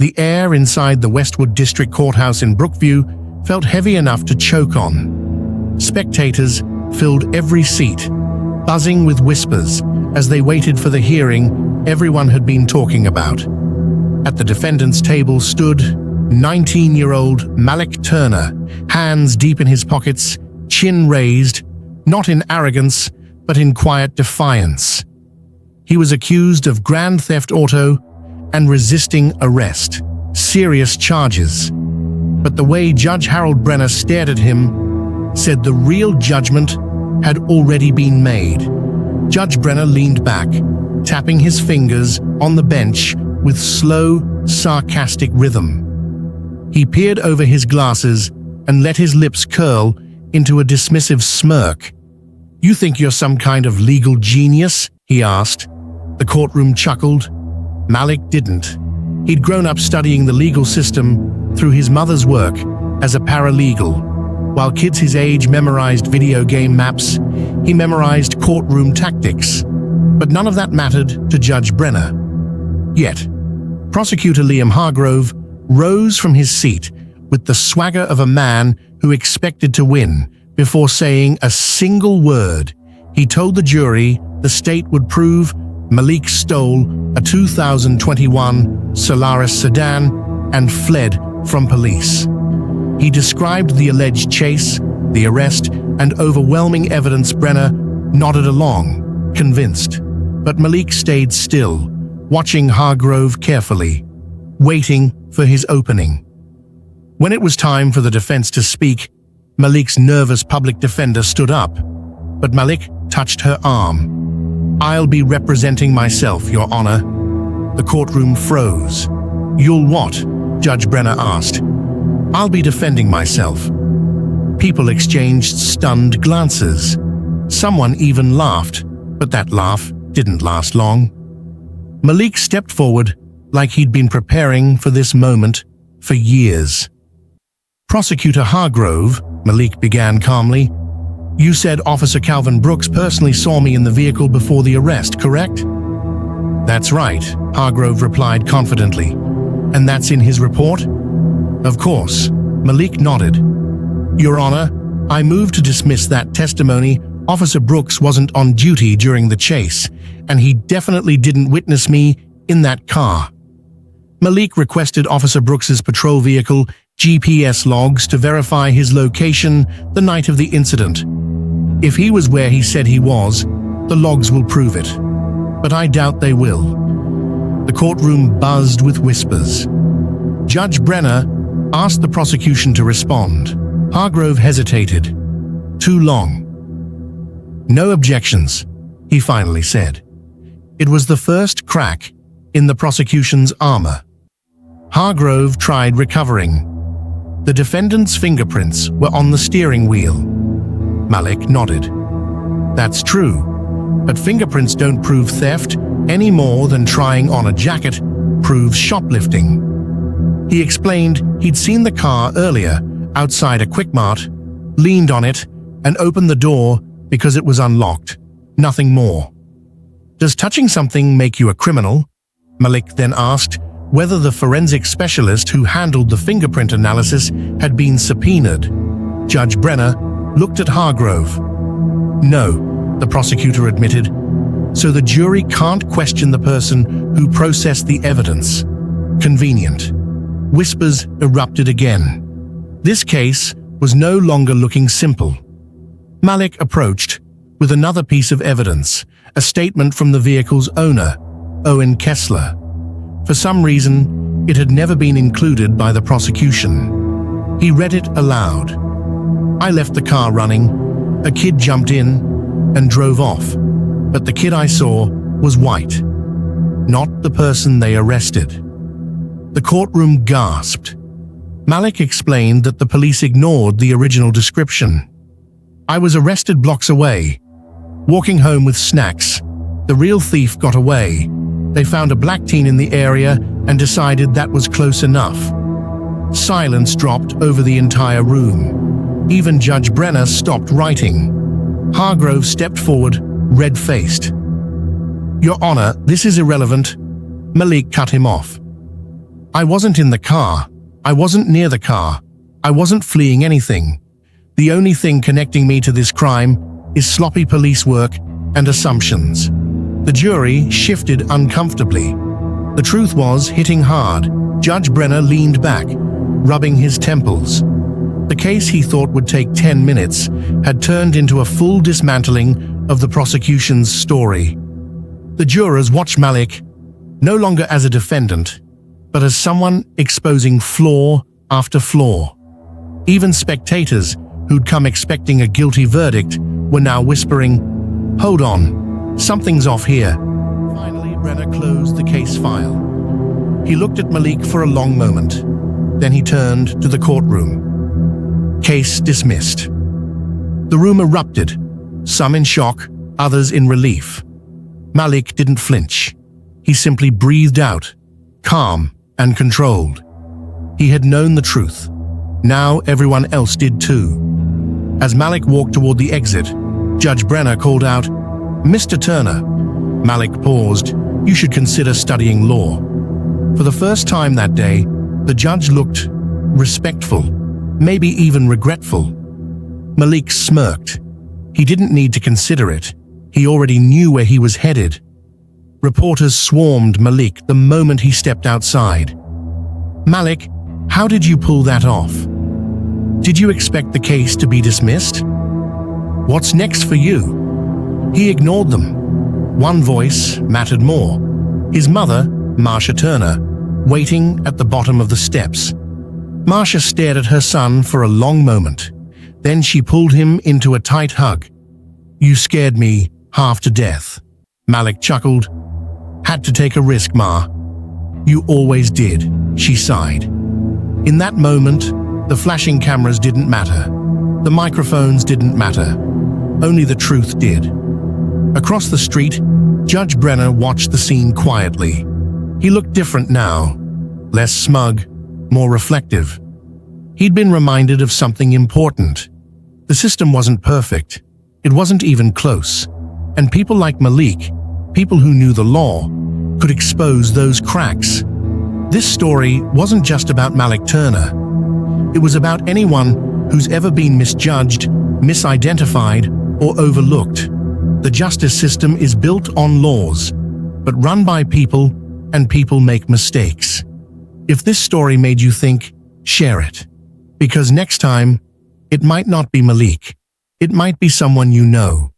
The air inside the Westwood District Courthouse in Brookview felt heavy enough to choke on. Spectators filled every seat, buzzing with whispers as they waited for the hearing everyone had been talking about. At the defendant's table stood 19-year-old Malik Turner, hands deep in his pockets, chin raised, not in arrogance, but in quiet defiance. He was accused of grand theft auto and resisting arrest, serious charges. But the way Judge Harold Brenner stared at him said the real judgment had already been made. Judge Brenner leaned back, tapping his fingers on the bench with slow, sarcastic rhythm. He peered over his glasses and let his lips curl into a dismissive smirk. "You think you're some kind of legal genius?" he asked. The courtroom chuckled. Malik didn't. He'd grown up studying the legal system through his mother's work as a paralegal. While kids his age memorized video game maps, he memorized courtroom tactics. But none of that mattered to Judge Brenner. Yet, Prosecutor Liam Hargrove rose from his seat with the swagger of a man who expected to win. Before saying a single word, he told the jury the state would prove Malik stole a 2021 Solaris sedan and fled from police. He described the alleged chase, the arrest, and overwhelming evidence. Brenner nodded along, convinced. But Malik stayed still, watching Hargrove carefully, waiting for his opening. When it was time for the defense to speak, Malik's nervous public defender stood up, but Malik touched her arm. "I'll be representing myself, Your Honor." The courtroom froze. "You'll what?" Judge Brenner asked. "I'll be defending myself." People exchanged stunned glances. Someone even laughed, but that laugh didn't last long. Malik stepped forward like he'd been preparing for this moment for years. "Prosecutor Hargrove," Malik began calmly, "you said Officer Calvin Brooks personally saw me in the vehicle before the arrest, correct?" "That's right," Hargrove replied confidently. "And that's in his report?" "Of course." Malik nodded. "Your Honor, I move to dismiss that testimony. Officer Brooks wasn't on duty during the chase, and he definitely didn't witness me in that car." Malik requested Officer Brooks's patrol vehicle GPS logs to verify his location the night of the incident. If he was where he said he was, the logs will prove it. But I doubt they will. The courtroom buzzed with whispers. Judge Brenner asked the prosecution to respond. Hargrove hesitated. Too long. "No objections," he finally said. It was the first crack in the prosecution's armor. Hargrove tried recovering. The defendant's fingerprints were on the steering wheel. Malik nodded. "That's true, but fingerprints don't prove theft any more than trying on a jacket proves shoplifting." He explained he'd seen the car earlier outside a Quickmart, leaned on it, and opened the door because it was unlocked. Nothing more. "Does touching something make you a criminal?" Malik then asked whether the forensic specialist who handled the fingerprint analysis had been subpoenaed. Judge Brenner looked at Hargrove. "No," the prosecutor admitted, "so the jury can't question the person who processed the evidence." Convenient. Whispers erupted again. This case was no longer looking simple. Malik approached with another piece of evidence, a statement from the vehicle's owner, Owen Kessler. For some reason, it had never been included by the prosecution. He read it aloud. "I left the car running. A kid jumped in and drove off, but the kid I saw was white, not the person they arrested." The courtroom gasped. Malik explained that the police ignored the original description. "I was arrested blocks away, walking home with snacks. The real thief got away. They found a black teen in the area and decided that was close enough." Silence dropped over the entire room. Even Judge Brenner stopped writing. Hargrove stepped forward, red-faced. "Your Honor, this is irrelevant." Malik cut him off. I wasn't in the car. I wasn't near the car. I wasn't fleeing anything. The only thing connecting me to this crime is sloppy police work and assumptions. The jury shifted uncomfortably. The truth was hitting hard. Judge Brenner leaned back, rubbing his temples. The case he thought would take 10 minutes had turned into a full dismantling of the prosecution's story. The jurors watched Malik no longer as a defendant, but as someone exposing flaw after flaw. Even spectators who'd come expecting a guilty verdict were now whispering, "Hold on, something's off here." Finally, Brenner closed the case file. He looked at Malik for a long moment. Then he turned to the courtroom. Case dismissed. The room erupted, some in shock, others in relief. Malik didn't flinch. He simply breathed out, calm and controlled. He had known the truth. Now everyone else did too. As Malik walked toward the exit, Judge Brenner called out, "Mr. Turner." Malik paused. "You should consider studying law." For the first time that day, the judge looked respectful, maybe even regretful. Malik smirked. He didn't need to consider it. He already knew where he was headed. Reporters swarmed Malik the moment he stepped outside. "Malik, how did you pull that off? Did you expect the case to be dismissed? What's next for you?" He ignored them. One voice mattered more. His mother, Malik Turner, waiting at the bottom of the steps. Marsha stared at her son for a long moment. Then she pulled him into a tight hug. "You scared me half to death." Malik chuckled. "Had to take a risk, Ma." "You always did," she sighed. In that moment, the flashing cameras didn't matter. The microphones didn't matter. Only the truth did. Across the street, Judge Brenner watched the scene quietly. He looked different now, less smug, more reflective. He'd been reminded of something important. The system wasn't perfect. It wasn't even close. And people like Malik, people who knew the law, could expose those cracks. This story wasn't just about Malik Turner. It was about anyone who's ever been misjudged, misidentified, or overlooked. The justice system is built on laws, but run by people, and people make mistakes. If this story made you think, share it. Because next time, it might not be Malik. It might be someone you know.